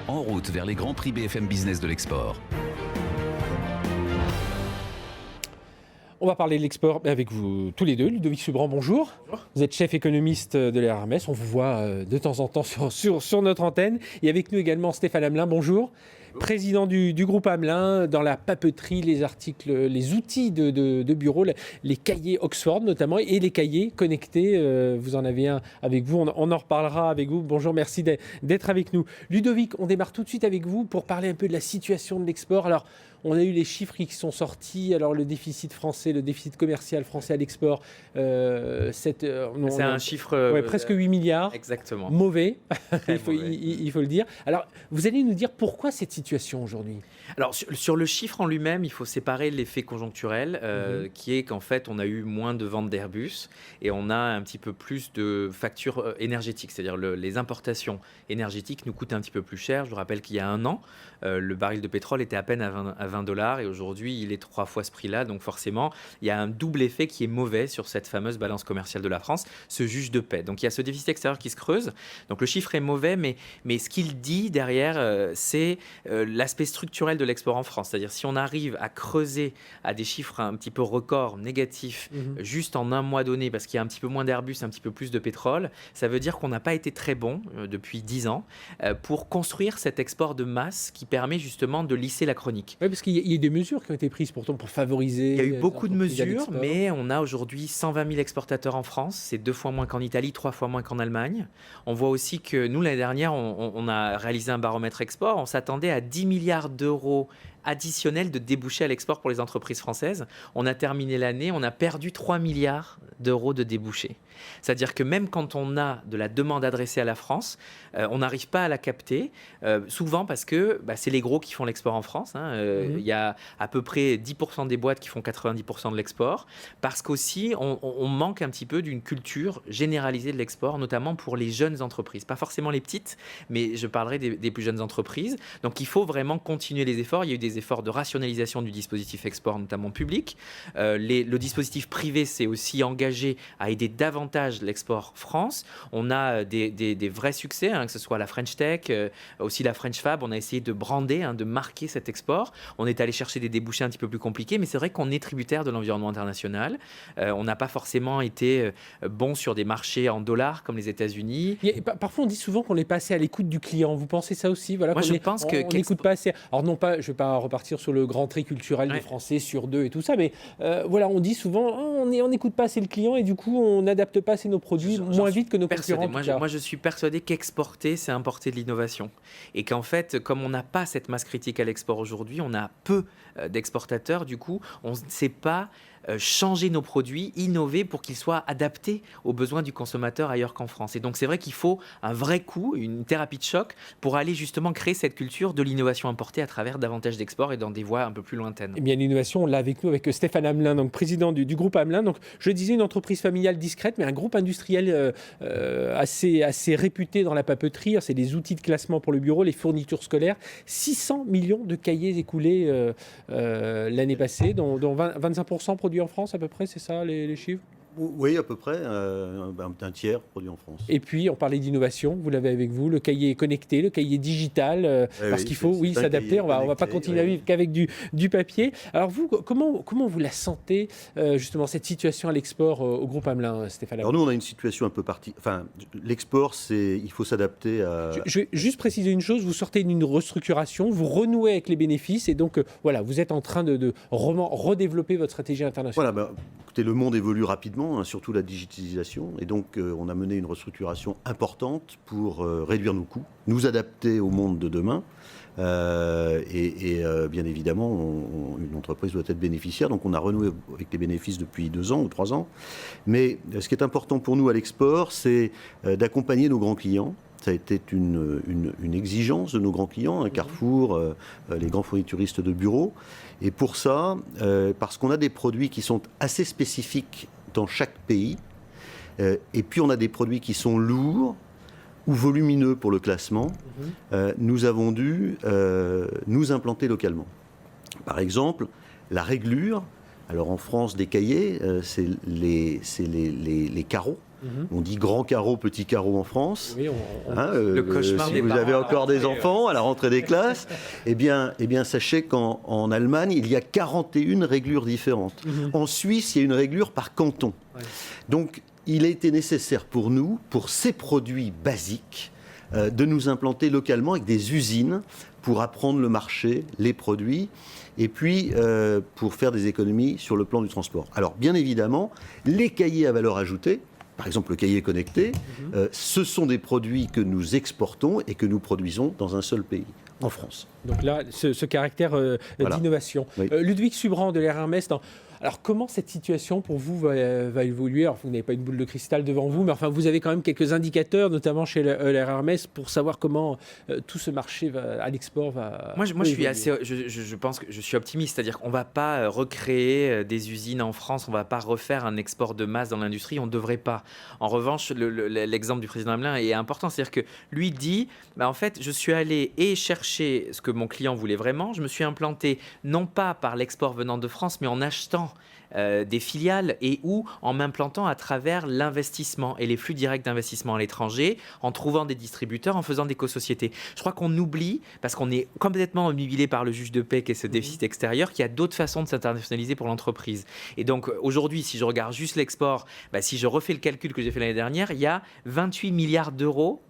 en route vers les grands prix BFM Business de l'export. On va parler de l'export avec vous tous les deux. Ludovic Subran, bonjour. Bonjour. Vous êtes chef économiste de l'ERMS. On vous voit de temps en temps sur notre antenne. Et avec nous également Stéphane Hamelin, bonjour. Président du groupe Hamelin, dans la papeterie, les articles, les outils de bureau, les cahiers Oxford notamment, et les cahiers connectés. Vous en avez un avec vous, on en reparlera avec vous. Bonjour, merci d'être avec nous. Ludovic, on démarre tout de suite avec vous pour parler un peu de la situation de l'export. Alors, on a eu les chiffres qui sont sortis. Alors, le déficit français, le déficit commercial français à l'export, c'est un chiffre... presque 8 milliards. Exactement. Mauvais, il faut le dire. Alors, vous allez nous dire pourquoi cette situation aujourd'hui ? Alors, sur le chiffre en lui-même, il faut séparer l'effet conjoncturel, qui est qu'en fait, on a eu moins de ventes d'Airbus et on a un petit peu plus de factures énergétiques. C'est-à-dire les importations énergétiques nous coûtent un petit peu plus cher. Je vous rappelle qu'il y a un an, le baril de pétrole était à peine à 20 $ et aujourd'hui, il est 3 fois ce prix-là. Donc forcément, il y a un double effet qui est mauvais sur cette fameuse balance commerciale de la France, ce juge de paix. Donc il y a ce déficit extérieur qui se creuse. Donc le chiffre est mauvais, mais ce qu'il dit derrière, c'est l'aspect structurel de l'export en France. C'est-à-dire si on arrive à creuser à des chiffres un petit peu records négatifs juste en un mois donné, parce qu'il y a un petit peu moins d'Airbus, un petit peu plus de pétrole, ça veut dire qu'on n'a pas été très bon depuis 10 ans pour construire cet export de masse qui permet justement de lisser la chronique. Oui, parce qu'il y a des mesures qui ont été prises pourtant pour favoriser... Il y a eu beaucoup de mesures, mais on a aujourd'hui 120 000 exportateurs en France. C'est 2 fois moins qu'en Italie, 3 fois moins qu'en Allemagne. On voit aussi que nous, l'année dernière, on a réalisé un baromètre export. On s'attendait à 10 milliards d'euros additionnel de débouchés à l'export pour les entreprises françaises. On a terminé l'année, on a perdu 3 milliards d'euros de débouchés. C'est-à-dire que même quand on a de la demande adressée à la France, on n'arrive pas à la capter, souvent parce que c'est les gros qui font l'export en France. Il y a à peu près 10% des boîtes qui font 90% de l'export, parce qu'aussi on manque un petit peu d'une culture généralisée de l'export, notamment pour les jeunes entreprises. Pas forcément les petites, mais je parlerai des plus jeunes entreprises. Donc il faut vraiment continuer les efforts. Il y a eu des efforts de rationalisation du dispositif export, notamment public. Le dispositif privé s'est aussi engagé à aider davantage l'export France. On a des vrais succès, que ce soit la French Tech, aussi la French Fab. On a essayé de brander, de marquer cet export. On est allé chercher des débouchés un petit peu plus compliqués, mais c'est vrai qu'on est tributaire de l'environnement international. On n'a pas forcément été bon sur des marchés en dollars comme les États-Unis. Parfois, on dit souvent qu'on n'est pas assez à l'écoute du client. Vous pensez ça aussi ? Voilà, moi, je pense qu'on n'écoute pas assez. Alors non pas, je ne vais pas repartir sur le grand trait culturel des Français sur 2 et tout ça, mais voilà, on dit souvent on n'écoute pas assez le client et du coup on n'adapte pas assez nos produits moins vite que nos concurrents. Moi je suis persuadé qu'exporter c'est importer de l'innovation et qu'en fait comme on n'a pas cette masse critique à l'export aujourd'hui, on a peu d'exportateurs, du coup on ne sait pas changer nos produits, innover pour qu'ils soient adaptés aux besoins du consommateur ailleurs qu'en France. Et donc c'est vrai qu'il faut un vrai coup, une thérapie de choc pour aller justement créer cette culture de l'innovation importée à travers davantage d'exports et dans des voies un peu plus lointaines. Eh bien l'innovation, on l'a avec nous, avec Stéphane Hamelin, donc président du groupe Hamelin. Donc je disais une entreprise familiale discrète, mais un groupe industriel assez réputé dans la papeterie. C'est des outils de classement pour le bureau, les fournitures scolaires. 600 millions de cahiers écoulés l'année passée, dont 25% produits en France à peu près, c'est ça les chiffres ? Oui, à peu près, un tiers produit en France. Et puis, on parlait d'innovation, vous l'avez avec vous, le cahier connecté, le cahier digital, parce qu'il faut s'adapter, on va pas continuer à vivre qu'avec du papier. Alors vous, comment vous la sentez, justement, cette situation à l'export au groupe Hamelin, Stéphane ? Alors nous, on a une situation un peu Enfin, l'export, il faut s'adapter à... Je vais juste préciser une chose, vous sortez d'une restructuration, vous renouez avec les bénéfices, et donc, voilà, vous êtes en train de redévelopper votre stratégie internationale. Voilà, écoutez, le monde évolue rapidement, surtout la digitalisation. Et donc, on a mené une restructuration importante pour réduire nos coûts, nous adapter au monde de demain. Bien évidemment, une entreprise doit être bénéficiaire. Donc, on a renoué avec les bénéfices depuis 2 ans ou 3 ans. Mais ce qui est important pour nous à l'export, c'est d'accompagner nos grands clients. Ça a été une exigence de nos grands clients, Carrefour, les grands fournituristes de bureaux. Et pour ça, parce qu'on a des produits qui sont assez spécifiques dans chaque pays, et puis on a des produits qui sont lourds ou volumineux pour le classement, nous avons dû nous implanter localement. Par exemple, la réglure, alors en France, des cahiers, c'est les carreaux. On dit grand carreau, petit carreau en France. Oui, le cauchemar si des vous parents avez encore des enfants à la rentrée des classes, eh bien sachez qu'en Allemagne, il y a 41 réglures différentes. En Suisse, il y a une réglure par canton. Donc, il a été nécessaire pour nous, pour ces produits basiques, de nous implanter localement avec des usines pour apprendre le marché, les produits, et puis pour faire des économies sur le plan du transport. Alors, bien évidemment, les cahiers à valeur ajoutée, par exemple le cahier connecté, ce sont des produits que nous exportons et que nous produisons dans un seul pays, en France. Donc là, ce caractère d'innovation. Oui. Ludwig Subran de l'Air Hermès, alors comment cette situation pour vous va évoluer? Alors vous n'avez pas une boule de cristal devant vous, mais enfin vous avez quand même quelques indicateurs, notamment chez l'Air Hermès, pour savoir comment tout ce marché à l'export va. Moi je pense que je suis optimiste, c'est-à-dire qu'on ne va pas recréer des usines en France, on ne va pas refaire un export de masse dans l'industrie, on ne devrait pas. En revanche, l'exemple du président Hamelin est important, c'est-à-dire que lui dit, en fait, je suis allé chercher ce que mon client voulait vraiment, je me suis implanté non pas par l'export venant de France, mais en achetant des filiales et ou en m'implantant à travers l'investissement et les flux directs d'investissement à l'étranger, en trouvant des distributeurs, en faisant des co-sociétés. Je crois qu'on oublie, parce qu'on est complètement omnubilé par le juge de paix qui est ce déficit extérieur, qu'il y a d'autres façons de s'internationaliser pour l'entreprise. Et donc aujourd'hui, si je regarde juste l'export, si je refais le calcul que j'ai fait l'année dernière, il y a 28 milliards d'euros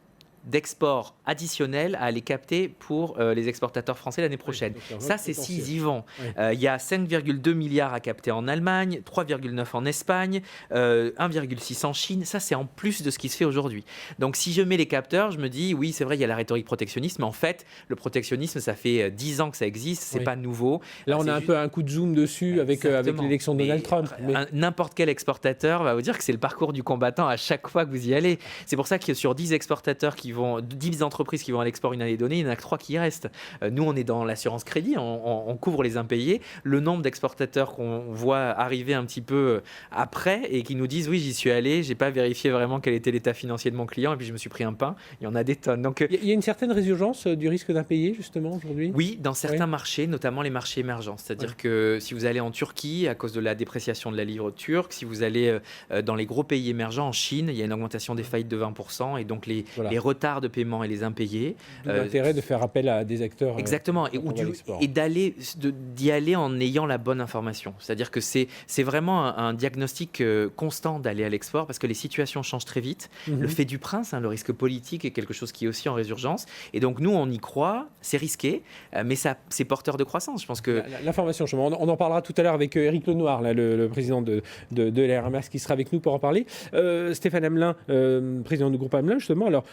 d'export additionnel à aller capter pour les exportateurs français l'année prochaine. Oui, ça, c'est s'ils y vont. Oui. Il y a 5,2 milliards à capter en Allemagne, 3,9 en Espagne, 1,6 en Chine. Ça, c'est en plus de ce qui se fait aujourd'hui. Donc, si je mets les capteurs, je me dis, oui, c'est vrai, il y a la rhétorique protectionniste, mais en fait, le protectionnisme, ça fait 10 ans que ça existe, c'est pas nouveau. Là, on a un peu un coup de zoom dessus avec l'élection de Donald Trump. Mais n'importe quel exportateur va vous dire que c'est le parcours du combattant à chaque fois que vous y allez. C'est pour ça que sur 10 exportateurs 10 entreprises qui vont à l'export une année donnée, il n'y en a que 3 qui restent. Nous, on est dans l'assurance crédit, on couvre les impayés. Le nombre d'exportateurs qu'on voit arriver un petit peu après et qui nous disent oui, j'y suis allé, j'ai pas vérifié vraiment quel était l'état financier de mon client et puis je me suis pris un pain. Il y en a des tonnes. Donc, il y a une certaine résurgence du risque d'impayé justement aujourd'hui. Oui, dans certains marchés, notamment les marchés émergents. C'est-à-dire que si vous allez en Turquie à cause de la dépréciation de la livre turque, si vous allez dans les gros pays émergents, en Chine, il y a une augmentation des faillites de 20% et donc les retards de paiement et les impayés. L'intérêt de faire appel à des acteurs. Exactement, et d'y aller en ayant la bonne information. C'est-à-dire que c'est vraiment un diagnostic constant d'aller à l'export parce que les situations changent très vite. Le fait du prince, le risque politique est quelque chose qui est aussi en résurgence. Et donc nous, on y croit, c'est risqué, mais c'est porteur de croissance. Je pense que l'information, on en parlera tout à l'heure avec Éric Lenoir, le président de l'Air Hermès, qui sera avec nous pour en parler. Stéphane Hamelin, président du groupe Hamelin, justement. Alors,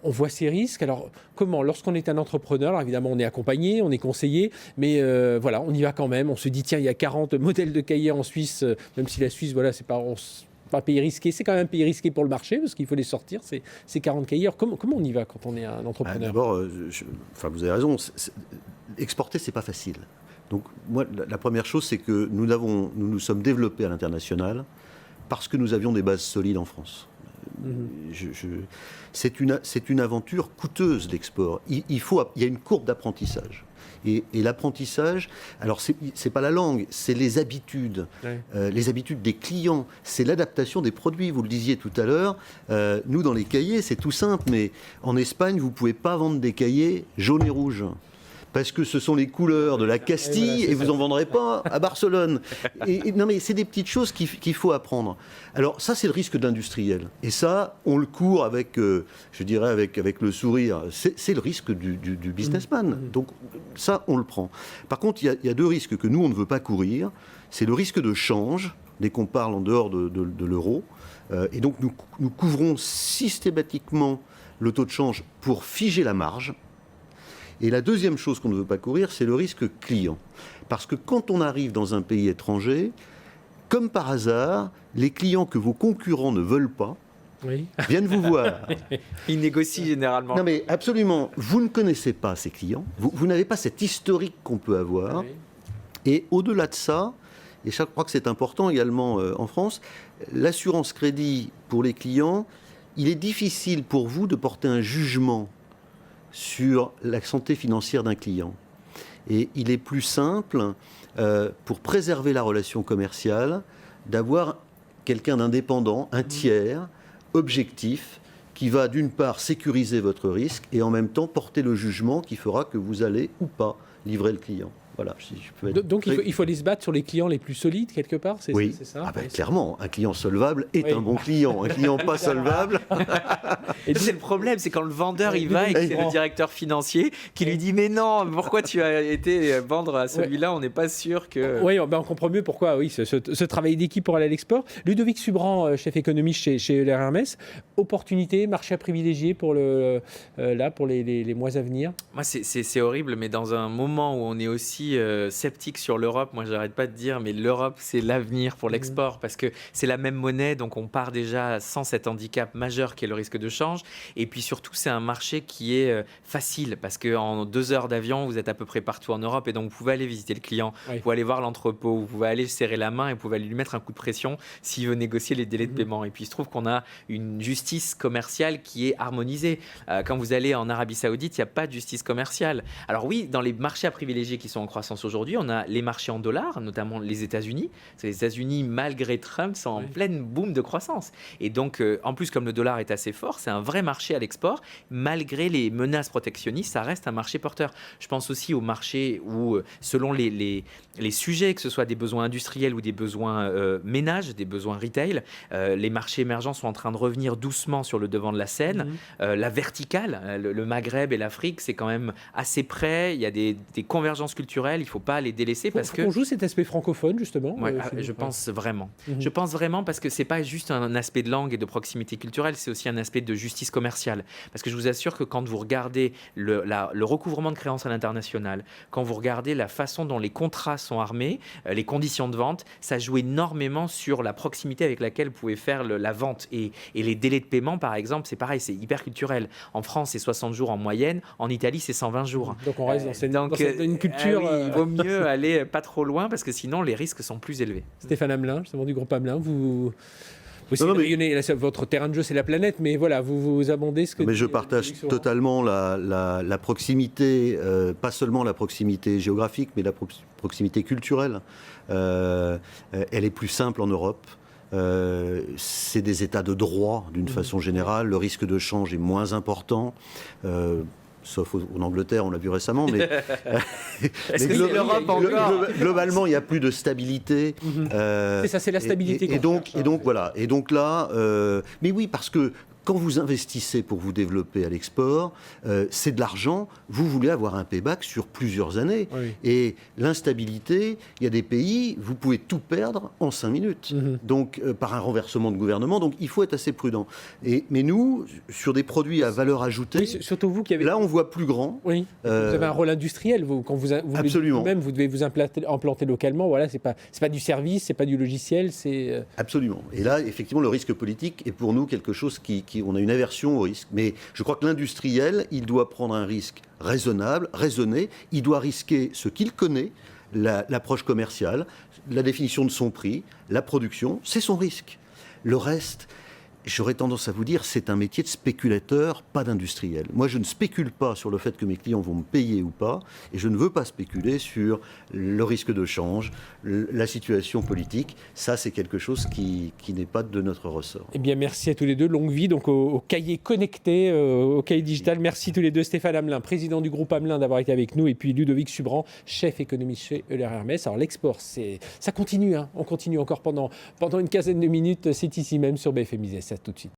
on voit ces risques. Alors, comment? Lorsqu'on est un entrepreneur, alors évidemment, on est accompagné, on est conseillé, mais voilà, on y va quand même. On se dit, tiens, il y a 40 modèles de cahiers en Suisse, même si la Suisse, voilà, c'est pas un pays risqué. C'est quand même un pays risqué pour le marché, parce qu'il faut les sortir, ces 40 cahiers. Alors, comment on y va quand on est un entrepreneur? D'abord, vous avez raison, exporter, c'est pas facile. Donc, moi, la première chose, c'est que nous sommes développés à l'international parce que nous avions des bases solides en France. C'est une aventure coûteuse, l'export. Il y a une courbe d'apprentissage. Et l'apprentissage, alors c'est pas la langue, c'est les habitudes. Les habitudes des clients, c'est l'adaptation des produits. Vous le disiez tout à l'heure, nous dans les cahiers, c'est tout simple, mais en Espagne, vous pouvez pas vendre des cahiers jaunes et rouges. Parce que ce sont les couleurs de la Castille et vous n'en vendrez pas à Barcelone. Non mais c'est des petites choses qu'il faut apprendre. Alors ça, c'est le risque de l'industriel. Et ça, on le court avec, je dirais, avec le sourire. C'est le risque du businessman. Donc ça, on le prend. Par contre, il y a deux risques que nous, on ne veut pas courir. C'est le risque de change, dès qu'on parle en dehors de l'euro. Et donc, nous couvrons systématiquement le taux de change pour figer la marge. Et la deuxième chose qu'on ne veut pas courir, c'est le risque client. Parce que quand on arrive dans un pays étranger, comme par hasard, les clients que vos concurrents ne veulent pas viennent vous voir. Ils négocient généralement. Non mais absolument, vous ne connaissez pas ces clients, vous n'avez pas cet historique qu'on peut avoir. Et au-delà de ça, et je crois que c'est important également en France, l'assurance crédit pour les clients, il est difficile pour vous de porter un jugement sur la santé financière d'un client. Et il est plus simple, pour préserver la relation commerciale, d'avoir quelqu'un d'indépendant, un tiers, objectif, qui va d'une part sécuriser votre risque et en même temps porter le jugement qui fera que vous allez ou pas livrer le client. Voilà, si je peux être Donc il faut aller se battre sur les clients les plus solides quelque part, oui. C'est ça. Clairement, un client solvable est un bon client. Un client pas solvable. Et c'est le problème, c'est quand le vendeur il va et que c'est le directeur financier qui lui dit mais non, pourquoi tu as été vendre à celui-là, on n'est pas sûr que... Oui, on comprend mieux pourquoi ce travail d'équipe pour aller à l'export. Ludovic Subran, chef économiste chez Euler Hermès, opportunité, marché à privilégier pour les mois à venir. Moi c'est horrible, mais dans un moment où on est aussi sceptique sur l'Europe, moi j'arrête pas de dire mais l'Europe c'est l'avenir pour l'export parce que c'est la même monnaie, donc on part déjà sans cet handicap majeur qui est le risque de change, et puis surtout c'est un marché qui est facile parce qu'en 2 heures d'avion vous êtes à peu près partout en Europe et donc vous pouvez aller visiter le client, vous pouvez aller voir l'entrepôt, vous pouvez aller serrer la main et vous pouvez aller lui mettre un coup de pression s'il veut négocier les délais de paiement. Et puis il se trouve qu'on a une justice commerciale qui est harmonisée. Quand vous allez en Arabie Saoudite, il n'y a pas de justice commerciale. Alors oui, dans les marchés à privilégier qui sont en croissance aujourd'hui, on a les marchés en dollars, notamment les États-Unis. Les États-Unis, malgré Trump, sont en pleine boom de croissance. Et donc, en plus, comme le dollar est assez fort, c'est un vrai marché à l'export. Malgré les menaces protectionnistes, ça reste un marché porteur. Je pense aussi au marché où, selon les sujets, que ce soit des besoins industriels ou des besoins ménages, des besoins retail, les marchés émergents sont en train de revenir doucement sur le devant de la scène. La verticale, le Maghreb et l'Afrique, c'est quand même assez près. Il y a des convergences culturelles. Il ne faut pas les délaisser parce que... On joue cet aspect francophone, justement. Je pense vraiment. Je pense vraiment parce que ce n'est pas juste un aspect de langue et de proximité culturelle, c'est aussi un aspect de justice commerciale. Parce que je vous assure que quand vous regardez le recouvrement de créances à l'international, quand vous regardez la façon dont les contrats sont armés, les conditions de vente, ça joue énormément sur la proximité avec laquelle vous pouvez faire la vente. Et les délais de paiement, par exemple, c'est pareil, c'est hyper culturel. En France, c'est 60 jours en moyenne. En Italie, c'est 120 jours. Donc on reste dans une culture... il vaut mieux aller pas trop loin parce que sinon les risques sont plus élevés. Stéphane Hamelin, justement du groupe Hamelin, vous rayonnez, votre terrain de jeu c'est la planète, mais voilà, vous abondez ce que... Mais je partage totalement la proximité, pas seulement la proximité géographique, mais la proximité culturelle. Elle est plus simple en Europe. C'est des états de droit d'une façon générale. Le risque de change est moins important. Sauf en Angleterre, on l'a vu récemment, mais, globalement, il n'y a plus de stabilité. C'est ça, c'est la stabilité. Et donc voilà. Et donc là, mais oui, parce que quand vous investissez pour vous développer à l'export, c'est de l'argent, vous voulez avoir un payback sur plusieurs années. Oui. Et l'instabilité, il y a des pays, vous pouvez tout perdre en 5 minutes, donc par un renversement de gouvernement, donc il faut être assez prudent. Mais nous, sur des produits à valeur ajoutée, oui, surtout vous qui avez... là on voit plus grand. Oui. Vous avez un rôle industriel, quand vous absolument. Vous-même, vous devez vous implanter localement, voilà, c'est pas du service, c'est pas du logiciel, c'est... Absolument. Et là, effectivement, le risque politique est pour nous quelque chose on a une aversion au risque. Mais je crois que l'industriel, il doit prendre un risque raisonnable, raisonné. Il doit risquer ce qu'il connaît, l'approche commerciale, la définition de son prix, la production. C'est son risque. Le reste, j'aurais tendance à vous dire, c'est un métier de spéculateur, pas d'industriel. Moi, je ne spécule pas sur le fait que mes clients vont me payer ou pas, et je ne veux pas spéculer sur le risque de change, la situation politique. Ça, c'est quelque chose qui n'est pas de notre ressort. Eh bien, merci à tous les deux. Longue vie donc au cahier connecté, au cahier digital. Merci tous les deux. Stéphane Hamelin, président du groupe Hamelin, d'avoir été avec nous, et puis Ludovic Subran, chef économiste chez Euler Hermès. Alors, l'export, ça continue. On continue encore pendant une quinzaine de minutes. C'est ici même sur BFM Business. À tout de suite.